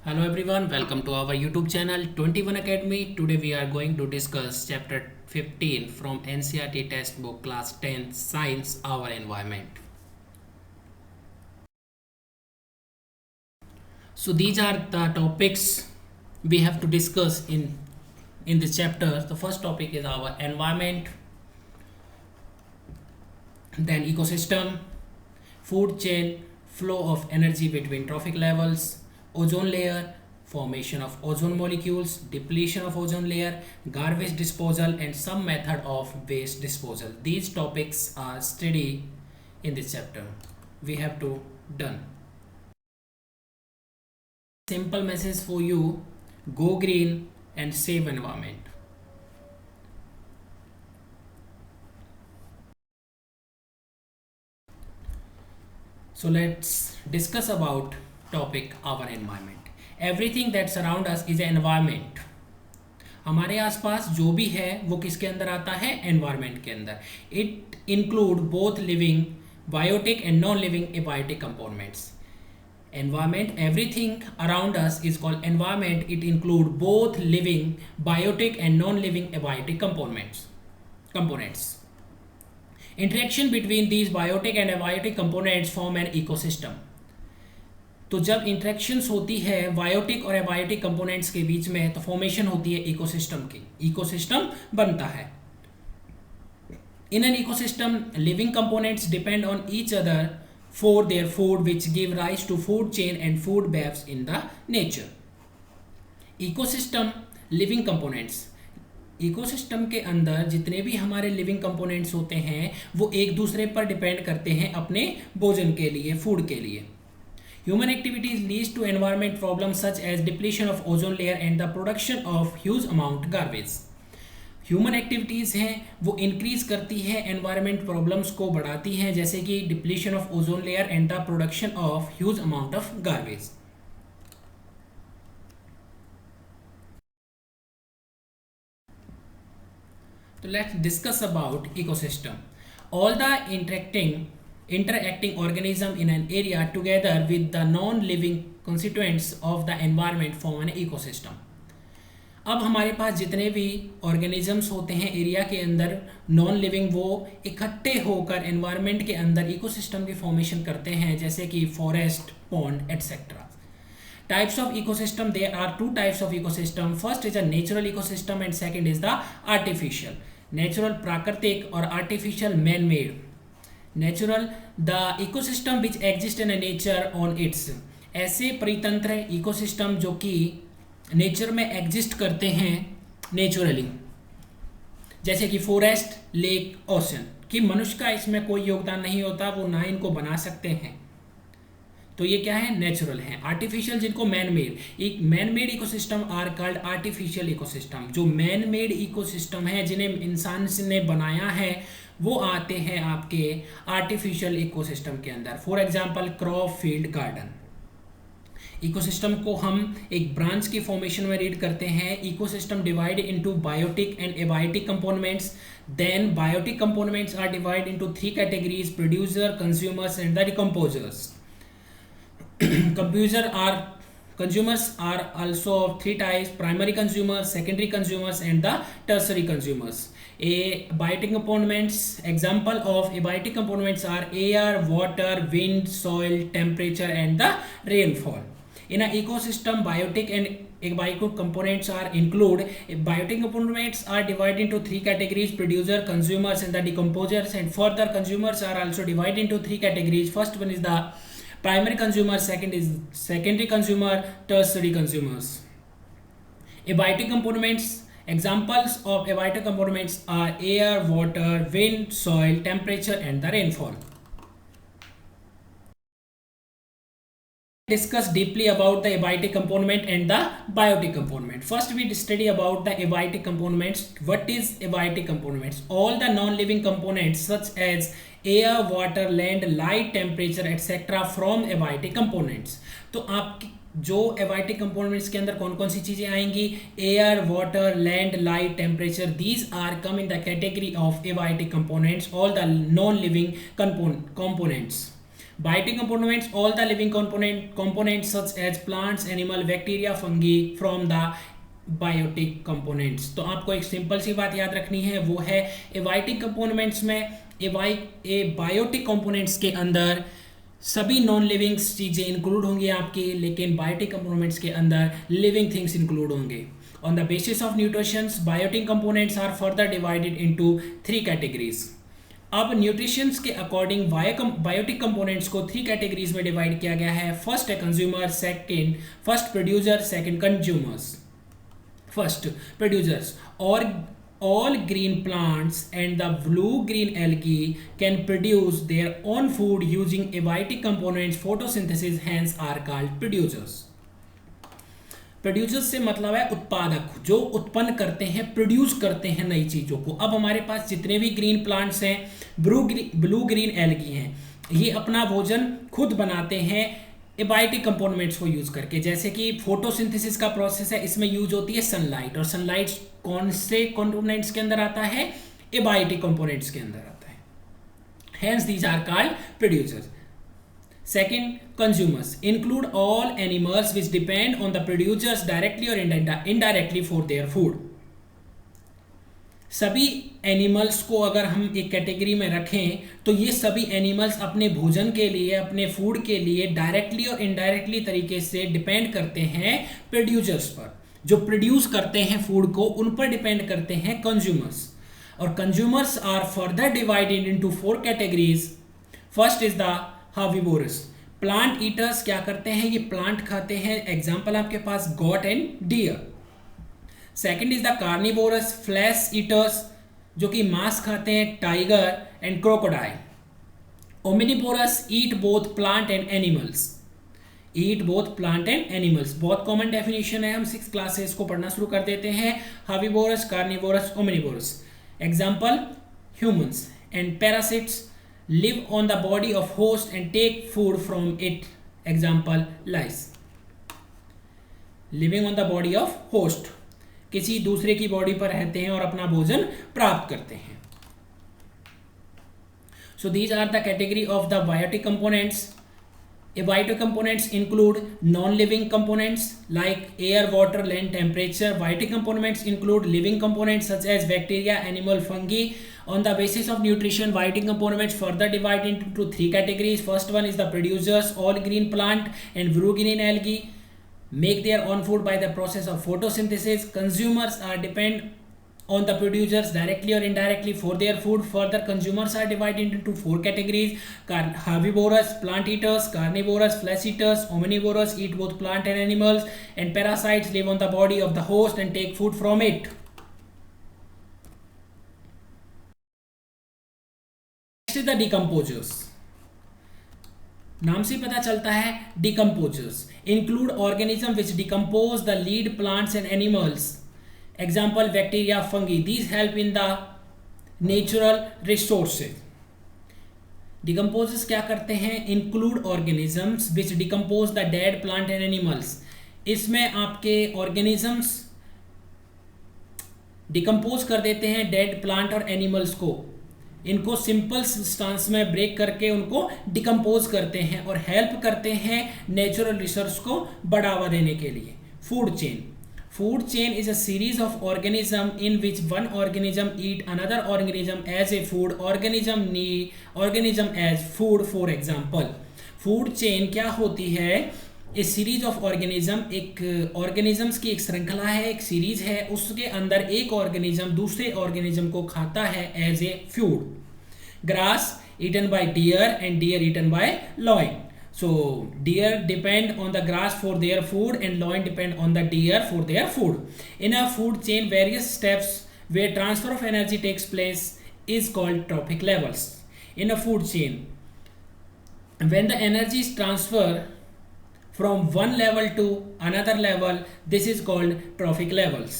Hello everyone, welcome to our YouTube channel 21 Academy. Today we are going to discuss chapter 15 from NCERT textbook class 10 Science Our Environment. So these are the topics we have to discuss in this chapter. The first topic is our environment, then ecosystem, food chain, flow of energy between trophic levels, ozone layer, formation of ozone molecules, depletion of ozone layer, garbage disposal, and some method of waste disposal. These topics are studied in this chapter. We have to done. Simple message for you: go green and save environment. So let's discuss about topic our environment. Everything that surround us is an environment. हमारे आसपास जो भी है वो किसके अंदर आता है? एनवायरमेंट के अंदर. It include both living biotic and non living abiotic components. Environment, everything around us is called environment. It include both living biotic and non-living abiotic components. Interaction between these biotic and abiotic components form an ecosystem. तो जब interactions होती है biotic और abiotic components के बीच में तो formation होती है इकोसिस्टम की. इकोसिस्टम बनता है. In an ecosystem, living components depend on each other for their food, which give rise to food chain and food webs in the nature. Ecosystem, living components. Ecosystem के अंदर जितने भी हमारे लिविंग कंपोनेंट्स होते हैं वो एक दूसरे पर डिपेंड करते हैं अपने भोजन के लिए, फूड के लिए. Human activities leads to environment problems such as depletion of ozone layer and the production of huge amount garbage. Human activities हैं वो इंक्रीज करती है एनवायरमेंट प्रॉब्लम्स को बढ़ाती हैं, जैसे कि depletion of ozone layer and the production of huge amount of garbage. तो let's discuss about ecosystem. All the interacting organism in an area together with the non-living constituents of the environment form an ecosystem. अब हमारे पास जितने भी organisms होते हैं area के अंदर non living, वो इकट्ठे होकर एनवायरनमेंट के अंदर इकोसिस्टम की फॉर्मेशन करते हैं, जैसे कि forest, pond etcetera. Types of ecosystem, there are two types of ecosystem. First is a natural ecosystem and second is the artificial. Natural प्राकृतिक और artificial man made. Natural the ecosystem which exist in nature on its. ऐसे परितंत्र ecosystem जो कि nature में exist करते हैं naturally, जैसे कि फॉरेस्ट, लेक, ओशन, कि मनुष्य का इसमें कोई योगदान नहीं होता, वो ना इनको बना सकते हैं. तो ये क्या है? नेचुरल हैं. आर्टिफिशियल जिनको मैन मेड. एक man made ecosystem are called artificial ecosystem. जो मैन मेड इकोसिस्टम है जिन्हें इंसान ने बनाया है वो आते हैं आपके आर्टिफिशियल इकोसिस्टम के अंदर. For example crop, field, garden. Ecosystem को हम एक ब्रांच की फॉर्मेशन में रीड करते हैं. Ecosystem divide into biotic and abiotic components. Then biotic components are divide into three categories: producer, consumers and the decomposers. Consumers are also of three types: primary consumers, secondary consumers and the tertiary consumers. Abiotic components, example of abiotic components are air, water, wind, soil, temperature and the rainfall. In an ecosystem, biotic and abiotic components are include. Biotic components are divided into three categories: producer, consumers and the decomposers. And further, consumers are also divided into three categories. First one is the primary consumer, second is secondary consumer, tertiary consumers. Abiotic components, examples of abiotic components are air, water, wind, soil, temperature and the rainfall. Discuss deeply about the abiotic component and the biotic component. First we study about the abiotic components. What is abiotic components? All the non-living components such as air, water, land, light, temperature etc. from abiotic components. तो आप जो abiotic components के अंदर कौन कौन सी चीज़ें आएंगी? Air, water, land, light, temperature. These are come in the category of abiotic components. All the non-living components. Biotic components, all the living components such as plants, animal, bacteria, fungi from the biotic components. तो आपको एक simple सी बात याद रखनी है, वो है abiotic components में बायोटिक कंपोनेंट्स के अंदर सभी नॉन लिविंग चीज़ें इंक्लूड होंगी आपकी, लेकिन बायोटिक कंपोनेंट्स के अंदर लिविंग थिंग्स इंक्लूड होंगे। On the basis of nutritions biotic components are further divided into 3 categories. अब न्यूट्रिशंस के अकॉर्डिंग बायोटिक कंपोनेंट्स को 3 कैटेगरीज में डिवाइड किया गया है। फर्स्ट है consumer, first producer, second consumers. First, producers. All green plants and the blue-green algae can produce their own food using abiotic components, photosynthesis, hence are called producers. Producers से मतलब है उत्पादक, जो उत्पन्न करते हैं, प्रोड्यूस करते हैं नई चीज़ों को। अब हमारे पास जितने भी ग्रीन प्लांट्स हैं, ब्लू ग्रीन एल्गी हैं, ये अपना भोजन खुद बनाते हैं एबायोटिक कंपोनेंट्स को यूज करके। जैसे कि फोटोसिंथेसिस का प्रोसेस है, इसमें यूज होती है सनलाइट, और सनलाइट कौन से कंपोनेंट्स के अंदर आता है? एबायोटिक कंपोनेंट्स के अंदर आता है। Hence these are called producers. Second, consumers include all animals which depend on the producers directly और इनडायरेक्टली फॉर देयर फूड। सभी एनिमल्स को अगर हम एक कैटेगरी में रखें तो ये सभी एनिमल्स अपने भोजन के लिए, अपने फूड के लिए डायरेक्टली और इनडायरेक्टली तरीके से डिपेंड करते हैं प्रोड्यूसर्स पर। जो प्रोड्यूस करते हैं फूड को, उन पर डिपेंड करते हैं कंज्यूमर्स। और consumers are further divided into 4 categories. First is the herbivores. Plant eaters क्या करते हैं? ये प्लांट खाते हैं। एग्जाम्पल आपके पास goat and deer. Second is the carnivores, flesh eaters, जो कि मांस खाते हैं, tiger and crocodile. Omnivores eat both plant and animals. Eat both plant and animals, बहुत कॉमन डेफिनेशन है, हम 6 क्लासेस को पढ़ना शुरू कर देते हैं। Herbivores, carnivores, omnivores. Example humans and parasites live on the body of host and take food from it. Example lice. Living on the body of host, किसी दूसरे की बॉडी पर रहते हैं और अपना भोजन प्राप्त करते हैं। So these are the category of the biotic components. Abiotic components include non-living components like air, water, land, temperature. Biotic components include living components such as bacteria, animal, fungi. On the basis of nutrition, biotic components further divide into 3 categories. First one is the producers. All green plant and blue green algae make their own food by the process of photosynthesis. Consumers are depend on the producers directly or indirectly for their food. Further, consumers are divided into 4 categories: herbivorous, plant eaters; carnivorous, flesh eaters; omnivorous, eat both plant and animals; and parasites live on the body of the host and take food from it. Next is the decomposers. नाम से पता चलता है, decomposers include organisms which decompose the lead plants and animals. Example, bacteria, fungi. These help in the natural resources. Decomposers क्या करते हैं? Include organisms which decompose the dead plant and animals. इसमें आपके organisms डिकम्पोज कर देते हैं dead plant और animals को। इनको सिंपल सब्सटेंस में ब्रेक करके उनको डिकम्पोज करते हैं और हेल्प करते हैं नेचुरल रिसोर्स को बढ़ावा देने के लिए। Food chain. Food chain is a series of organism in which one organism eat another organism as a food, organism as food. For example, food chain क्या होती है? ए सीरीज ऑफ ऑर्गेनिज्म, एक organisms की एक श्रृंखला है, एक सीरीज है, उसके अंदर एक ऑर्गेनिज्म दूसरे ऑर्गेनिज्म को खाता है as a food. Grass eaten by deer and deer eaten by lion. So deer depend on the grass for their food and lion depend on the deer for their food. In a food chain, various steps where transfer of energy takes place is called trophic levels. In a food chain, when the energy is transferred from one level to another level, this is called trophic levels.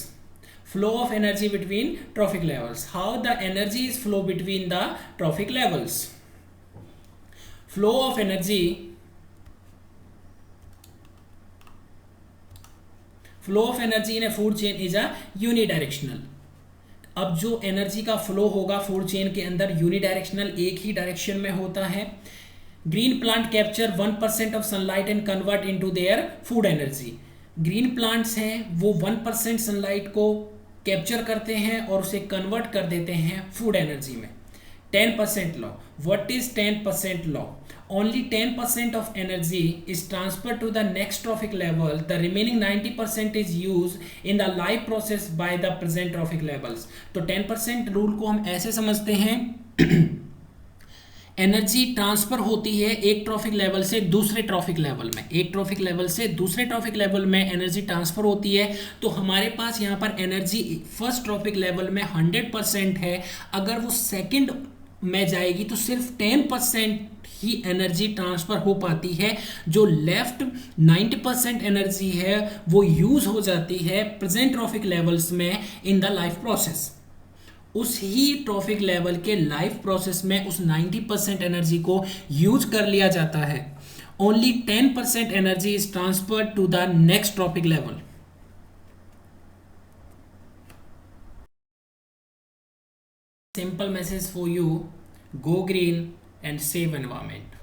Flow of energy between trophic levels. How the energy is flow between the trophic levels? Flow of energy in a food chain is a unidirectional. अब जो energy का flow होगा food chain के अंदर unidirectional, एक ही direction में होता है. Green plant capture 1% of sunlight and convert into their food energy. Green plants हैं वो 1% सनलाइट को कैप्चर करते हैं और उसे कन्वर्ट कर देते हैं फूड एनर्जी में। 10% law, what is 10% law? Only 10% of energy is transferred to the next trophic level. The remaining 90% is used in the life process by the present trophic levels. तो 10% rule को हम ऐसे समझते हैं, एनर्जी ट्रांसफर होती है एक ट्रॉफिक लेवल से दूसरे ट्रॉफिक लेवल में, एक ट्रॉफिक लेवल से दूसरे ट्रॉफिक लेवल में एनर्जी ट्रांसफर होती है। तो हमारे पास यहाँ पर एनर्जी फर्स्ट ट्रॉफिक लेवल में 100% है, अगर वो सेकंड में जाएगी तो सिर्फ 10% ही एनर्जी ट्रांसफर हो पाती है। जो लेफ्ट 90% एनर्जी है वो यूज हो जाती है प्रेजेंट ट्रॉफिक लेवल्स में इन द लाइफ प्रोसेस। उस ही ट्रॉफिक लेवल के लाइफ प्रोसेस में उस 90% एनर्जी को यूज कर लिया जाता है। Only 10% energy is transfer to the next trophic level. Simple message for you: go green and save environment.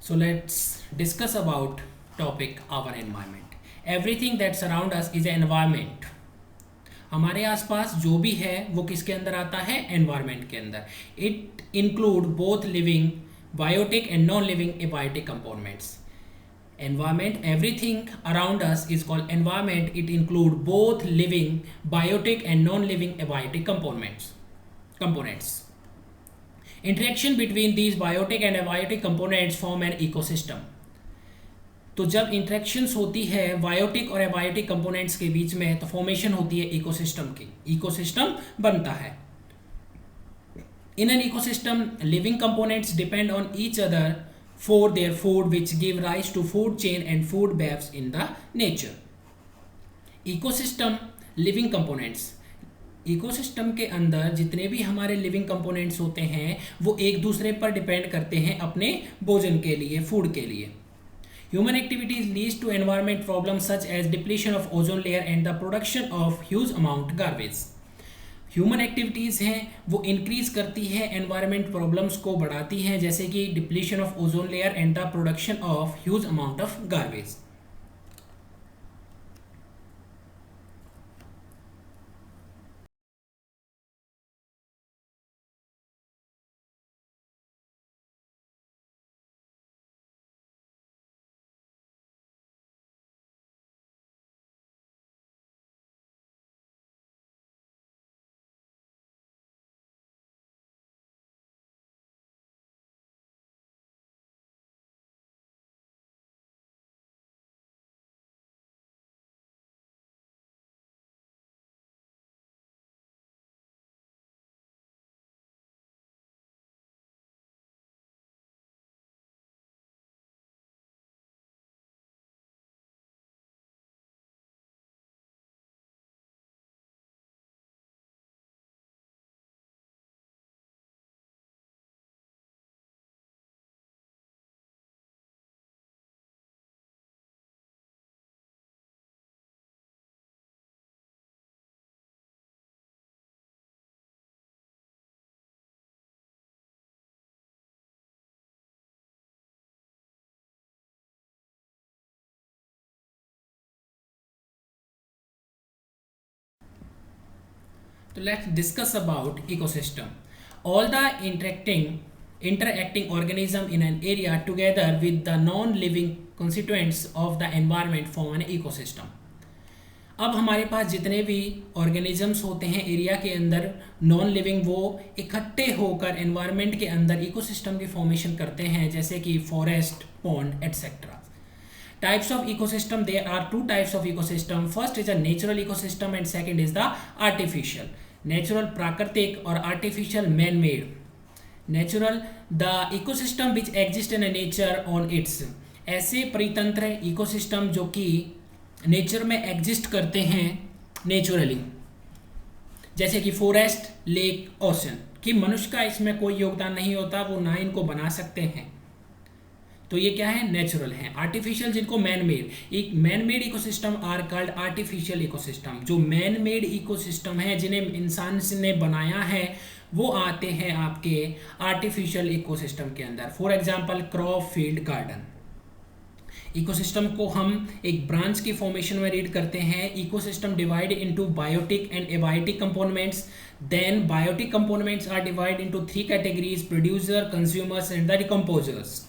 So let's discuss about topic our environment. Everything that surround us is an environment. हमारे आसपास जो भी है वो किसके अंदर आता है? एनवायरनमेंट के अंदर. It include both living biotic and non-living abiotic components. Environment, everything around us is called environment. It includes both living biotic and non-living abiotic components. Interaction between these biotic and abiotic components form an ecosystem. तो जब interactions होती है biotic और abiotic components के बीच में तो formation होती है इकोसिस्टम की, इकोसिस्टम बनता है. In an ecosystem, living components depend on each other for their food, which give rise to food chain and food webs in the nature. Ecosystem, living components. Ecosystem के अंदर जितने भी हमारे लिविंग कंपोनेंट्स होते हैं वो एक दूसरे पर डिपेंड करते हैं अपने भोजन के लिए, फूड के लिए. Human activities leads to environment problems such as depletion of ozone layer and the production of huge amount garbage. Human activities हैं वो इंक्रीज करती है एनवायरनमेंट प्रॉब्लम्स को बढ़ाती हैं, जैसे कि depletion of ozone layer and the production of huge amount of garbage. So let's discuss about ecosystem. All the interacting organism in an area together with the non-living constituents of the environment form an ecosystem. अब हमारे पास जितने भी organisms होते हैं area के अंदर non living, वो इकट्ठे होकर एनवायरनमेंट के अंदर इकोसिस्टम की फॉर्मेशन करते हैं, जैसे कि forest, pond etcetera. Types of ecosystem, there are two types of ecosystem. First is a natural ecosystem and second is the artificial. Natural प्राकृतिक और artificial man made. Natural the ecosystem which exist in a nature on its. ऐसे परितंत्र ecosystem जो कि nature में exist करते हैं naturally, जैसे कि फॉरेस्ट, लेक, ओशन, कि मनुष्य का इसमें कोई योगदान नहीं होता, वो ना इनको बना सकते हैं, तो ये क्या है, नेचुरल है. आर्टिफिशियल जिनको मैन मेड, एक man made ecosystem are called artificial ecosystem. जो मैन मेड इकोसिस्टम है जिन्हें इंसान ने बनाया है वो आते हैं आपके आर्टिफिशियल इकोसिस्टम के अंदर. For example crop field garden. Ecosystem को हम एक ब्रांच की फॉर्मेशन में रीड करते हैं. Ecosystem divide into biotic and abiotic components. Then biotic components are divide into three categories: producer, consumers and the decomposers.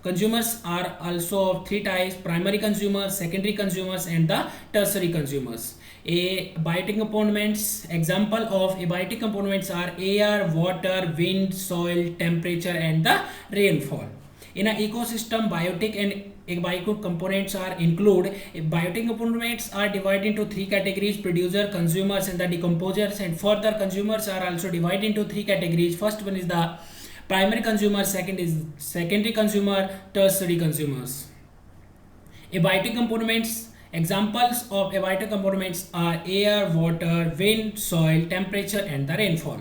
Consumers are also of three types: primary consumers, secondary consumers and the tertiary consumers. Abiotic components, example of abiotic components are air, water, wind, soil, temperature and the rainfall. In an ecosystem, biotic and abiotic components are include. Biotic components are divided into three categories: producer, consumers and the decomposers. And further, consumers are also divided into three categories. First one is the primary consumer, second is secondary consumer, tertiary consumers. Abiotic components, examples of abiotic components are air, water, wind, soil, temperature and the rainfall.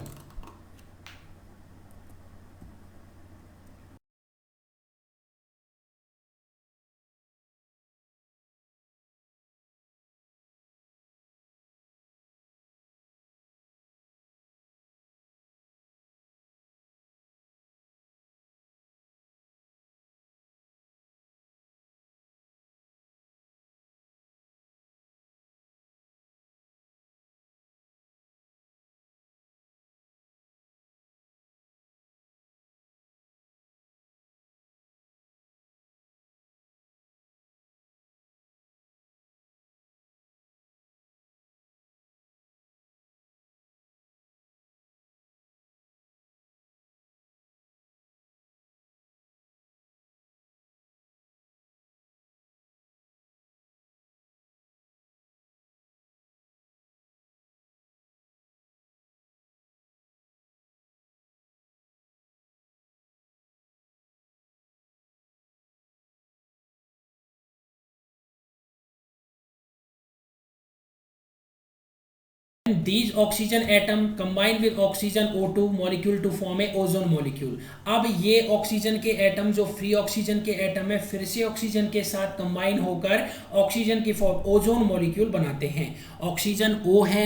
These oxygen atom combine with oxygen O2 molecule to form a ozone molecule. अब ये oxygen के atom जो free oxygen के atom है फिर से oxygen के साथ कंबाइन होकर ऑक्सीजन की फॉर्म ओजोन मॉलिक्यूल बनाते हैं. ऑक्सीजन O है,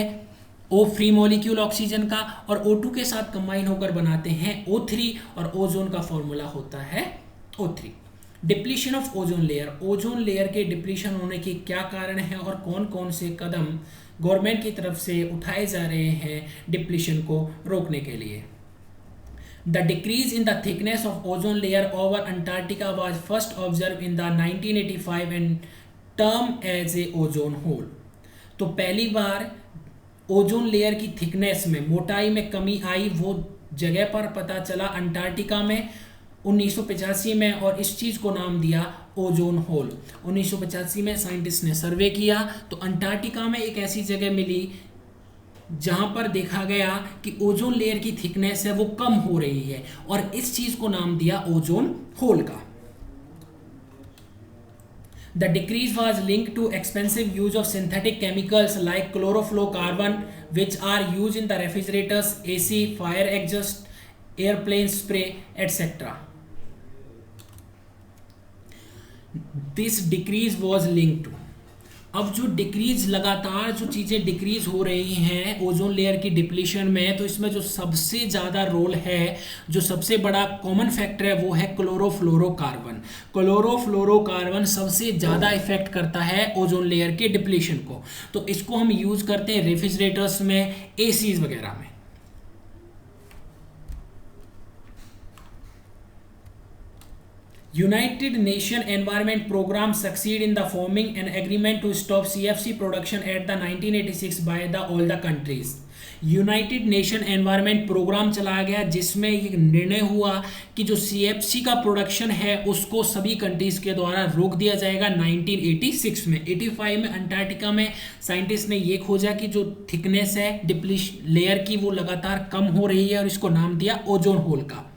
O फ्री मॉलिक्यूल ऑक्सीजन का, और O2 के साथ कंबाइन होकर बनाते हैं O3 और ओजोन का फॉर्मूला होता है O3. Depletion of ozone layer. Ozone layer के डिप्लीशन होने के क्या कारण है और कौन कौन से कदम गवर्नमेंट की तरफ से उठाए जा रहे हैं डिप्लीशन को रोकने के लिए. The decrease in the thickness of ozone layer over Antarctica was first observe in the 1985 and term as a ozone hole. तो पहली बार ओजोन लेयर की थिकनेस में, मोटाई में कमी आई वो जगह पर पता चला अंटार्कटिका में 1985 में, और इस चीज़ को नाम दिया ओजोन होल. 1985 में साइंटिस्ट ने सर्वे किया तो अंटार्कटिका में एक ऐसी जगह मिली जहां पर देखा गया कि ओजोन लेयर की थिकनेस है वो कम हो रही है, और इस चीज़ को नाम दिया ओजोन होल का. The decrease was linked to expensive use of synthetic chemicals like chlorofluorocarbon, which are used in the refrigerators, AC, fire exhaust, airplane spray, etc. This decrease was linked to. अब जो decrease, लगातार जो चीज़ें decrease हो रही हैं ozone layer की depletion में, तो इसमें जो सबसे ज़्यादा रोल है, जो सबसे बड़ा कॉमन फैक्टर है वो है क्लोरोफ्लोरोकार्बन. क्लोरोफ्लोरोकार्बन सबसे ज़्यादा इफेक्ट करता है ओजोन लेयर के डिप्लीशन को. तो इसको हम यूज़ करते हैं रेफ्रिजरेटर्स में, एसीज वगैरह में. United Nations Environment Program succeed in the forming an agreement to stop CFC production at the 1986 by all the countries. United Nation Environment Programme चलाया गया जिसमें ये निर्णय हुआ कि जो CFC का प्रोडक्शन है उसको सभी कंट्रीज के द्वारा रोक दिया जाएगा 1986 में. 85 में अंटार्कटिका में साइंटिस्ट ने ये खोजा कि जो थिकनेस है डिप्लीशन लेयर की वो लगातार कम हो रही है, और इसको नाम दिया ओजोन होल का.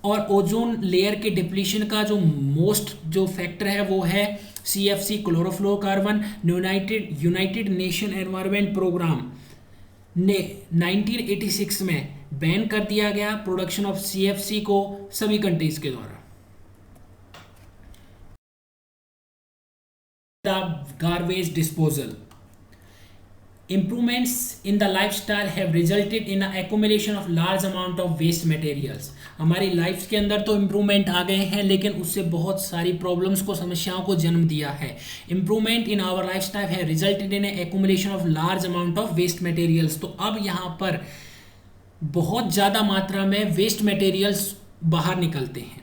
और ओजोन लेयर के डिप्लीशन का जो मोस्ट जो फैक्टर है वो है CFC chlorofluorocarbon. United Nation Environment Programme ने 1986 में बैन कर दिया गया प्रोडक्शन ऑफ CFC को सभी कंट्रीज के द्वारा. The garbage disposal. Improvements in the lifestyle have resulted in an accumulation of large amount of waste materials. हमारी लाइफ के अंदर तो इम्प्रूवमेंट आ गए हैं लेकिन उससे बहुत सारी प्रॉब्लम्स को, समस्याओं को जन्म दिया है. Improvement in our lifestyle has resulted in accumulation of large amount of waste materials. तो अब यहाँ पर बहुत ज़्यादा मात्रा में वेस्ट मटेरियल्स बाहर निकलते हैं.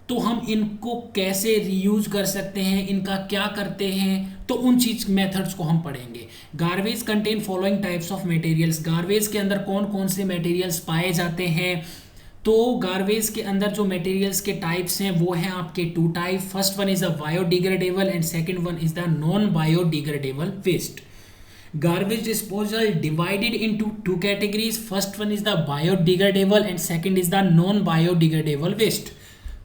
तो हम इनको कैसे रीयूज कर सकते हैं, इनका क्या करते हैं, तो उन चीज मेथड्स को हम पढ़ेंगे. Garbage contain following types of materials. Garbage के अंदर कौन कौन से मटेरियल्स पाए जाते हैं. तो गार्बेज के अंदर जो मटेरियल्स के टाइप्स हैं वो हैं आपके 2 type. First one is the biodegradable and second one is the non biodegradable waste. Garbage disposal divided into 2 categories. First one is the biodegradable and second is the non-biodegradable waste.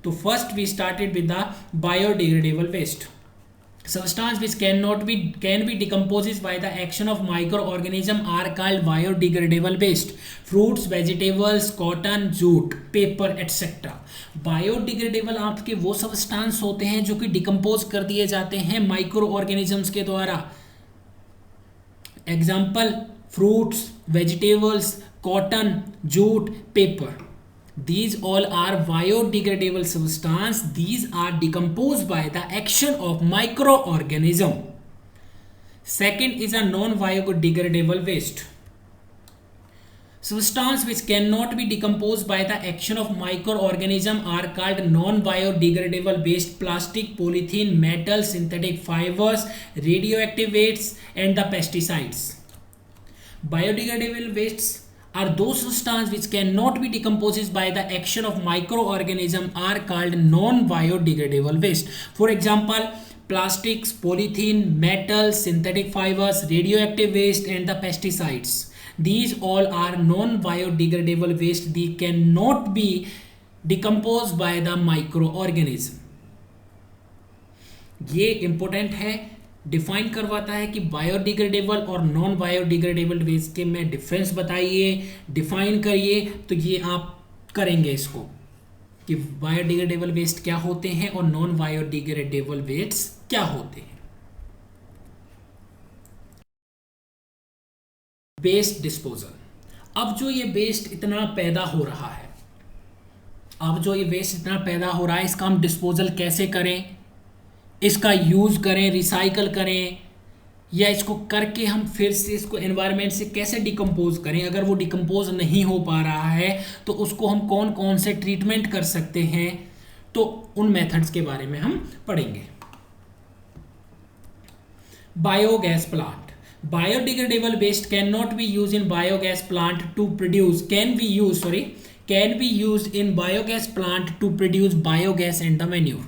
So first we started with the biodegradable waste. Substance which can be decomposed by the action of microorganism are called biodegradable waste. Fruits, vegetables, cotton, jute, paper, etc. Biodegradable आपके वो substance होते हैं जो कि decompose कर दिए जाते हैं माइक्रो ऑर्गेनिजम्स के द्वारा. Example: fruits, vegetables, cotton, jute, paper. These all are biodegradable substance. These are decomposed by the action of microorganism. Second is a non-biodegradable waste. Substance which cannot be decomposed by the action of microorganism are called non-biodegradable waste. Plastic, polythene, metal, synthetic fibers, radioactive wastes and the pesticides. Biodegradable wastes are those substances which cannot be decomposed by the action of microorganism are called non-biodegradable waste. For example, plastics, polythene, metal, synthetic fibers, radioactive waste and the pesticides. These all are non-biodegradable waste. They cannot be decomposed by the microorganism. ये important है define करवाता है कि biodegradable और non biodegradable waste के में difference बताइए, define करिए। तो ये आप करेंगे इसको कि बायोडिग्रेडेबल वेस्ट क्या होते हैं और नॉन बायोडिग्रेडेबल वेस्ट क्या होते हैं। Waste disposal. अब जो ये वेस्ट इतना पैदा हो रहा है, इसका हम डिस्पोजल कैसे करें, इसका यूज करें, रिसाइकल करें, या इसको करके हम फिर से इसको एनवायरनमेंट से कैसे डिकम्पोज करें। अगर वो डिकम्पोज नहीं हो पा रहा है तो उसको हम कौन कौन से ट्रीटमेंट कर सकते हैं, तो उन मेथड्स के बारे में हम पढ़ेंगे। Biogas plant. Biodegradable waste cannot be used in biogas plant to produce can be used in biogas plant to produce biogas and the manure।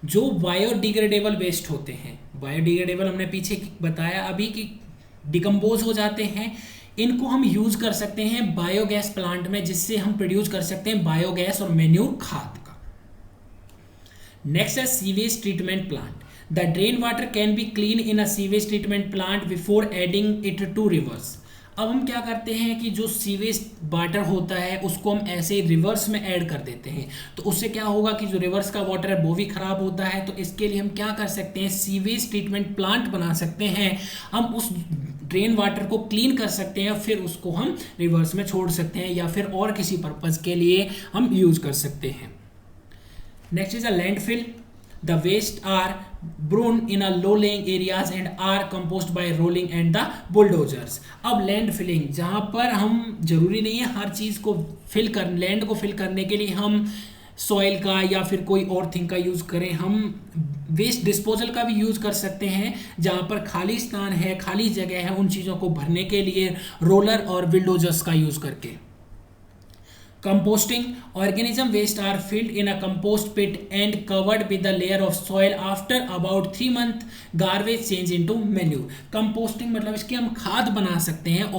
जो बायोडिग्रेडेबल वेस्ट होते हैं, बायोडिग्रेडेबल हमने पीछे बताया अभी कि डिकम्पोज हो जाते हैं, इनको हम यूज कर सकते हैं बायोगैस प्लांट में, जिससे हम प्रोड्यूस कर सकते हैं बायोगैस और मेन्यूर खाद का। नेक्स्ट है sewage treatment plant. The drain water can be cleaned in a sewage treatment plant before adding it to rivers। अब हम क्या करते हैं कि जो सीवेज वाटर होता है उसको हम ऐसे रिवर्स में ऐड कर देते हैं, तो उससे क्या होगा कि जो रिवर्स का वाटर है वो भी खराब होता है। तो इसके लिए हम क्या कर सकते हैं, सीवेज ट्रीटमेंट प्लांट बना सकते हैं। हम उस ड्रेन वाटर को क्लीन कर सकते हैं, फिर उसको हम रिवर्स में छोड़ सकते हैं, या फिर और किसी पर्पज़ के लिए हम यूज कर सकते हैं। Next is a landfill. The waste are burned in a low-lying areas and are composted by rolling and the bulldozers। अब लैंड फिलिंग, जहाँ पर हम जरूरी नहीं है हर चीज़ को लैंड को फिल करने के लिए हम सॉइल का या फिर कोई और थिंग का यूज़ करें। हम वेस्ट डिस्पोजल का भी यूज़ कर सकते हैं, जहाँ पर खाली स्थान है, खाली जगह है, उन चीज़ों को भरने के लिए रोलर और बुलडोजर्स का यूज़ करके। Composting। Organism waste are filled in a compost pit and covered with a layer of soil after about 3 months garbage change into manure। Composting मतलब इसकी हम खाद बना सकते हैं।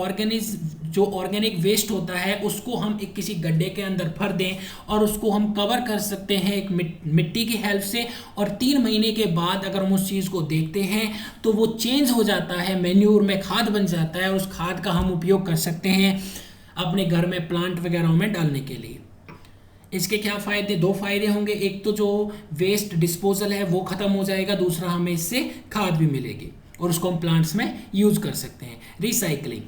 जो ऑर्गेनिक वेस्ट होता है उसको हम एक किसी गड्ढे के अंदर भर दें और उसको हम कवर कर सकते हैं एक मिट्टी की हेल्प से, और 3 महीने के बाद अगर हम उस चीज़ को देखते हैं तो वो चेंज हो जाता है, मैन्यूर में खाद बन जाता है। उस खाद का हम उपयोग कर सकते हैं अपने घर में प्लांट वगैरह में डालने के लिए। इसके क्या फ़ायदे, 2 फायदे होंगे। एक तो जो वेस्ट डिस्पोजल है वो ख़त्म हो जाएगा, दूसरा हमें इससे खाद भी मिलेगी और उसको हम प्लांट्स में यूज कर सकते हैं। Recycling.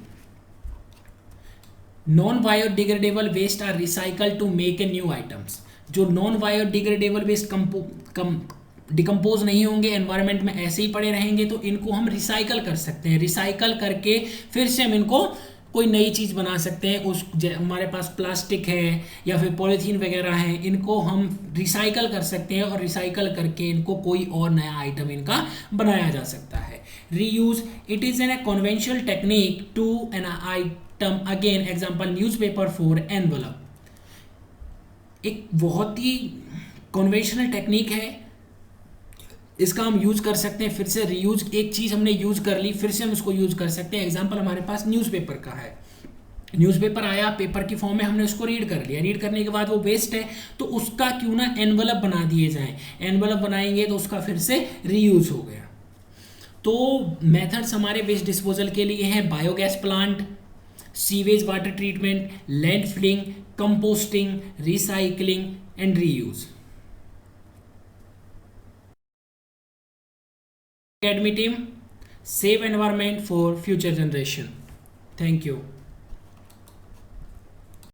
Non biodegradable waste are recycle to make a new items. जो नॉन बायोडिग्रेडेबल वेस्ट डिकम्पोज नहीं होंगे, एनवायरनमेंट में ऐसे ही पड़े रहेंगे, तो इनको हम रिसाइकल कर सकते हैं। रिसाइकल करके फिर से हम इनको कोई नई चीज़ बना सकते हैं। हमारे पास प्लास्टिक है या फिर पॉलीथीन वगैरह है, इनको हम रिसाइकल कर सकते हैं और रिसाइकल करके इनको कोई और नया आइटम इनका बनाया जा सकता है। Reuse. It is an conventional technique to an item again, example newspaper for envelope. एक बहुत ही कन्वेंशनल टेक्निक है, इसका हम यूज कर सकते हैं। फिर से रीयूज, एक चीज़ हमने यूज कर ली फिर से हम उसको यूज कर सकते हैं। एग्जांपल हमारे पास न्यूज़पेपर का है, न्यूज़पेपर आया पेपर की फॉर्म में, हमने उसको रीड कर लिया, रीड करने के बाद वो वेस्ट है तो उसका क्यों ना एनवलप बना दिए जाएं। एनवलप बनाएंगे तो उसका फिर से रीयूज हो गया। तो मेथड्स हमारे वेस्ट डिस्पोजल के लिए हैं biogas plant, sewage water treatment, landfilling, composting, recycling and reuse. Academy team, save environment for future generation. Thank you.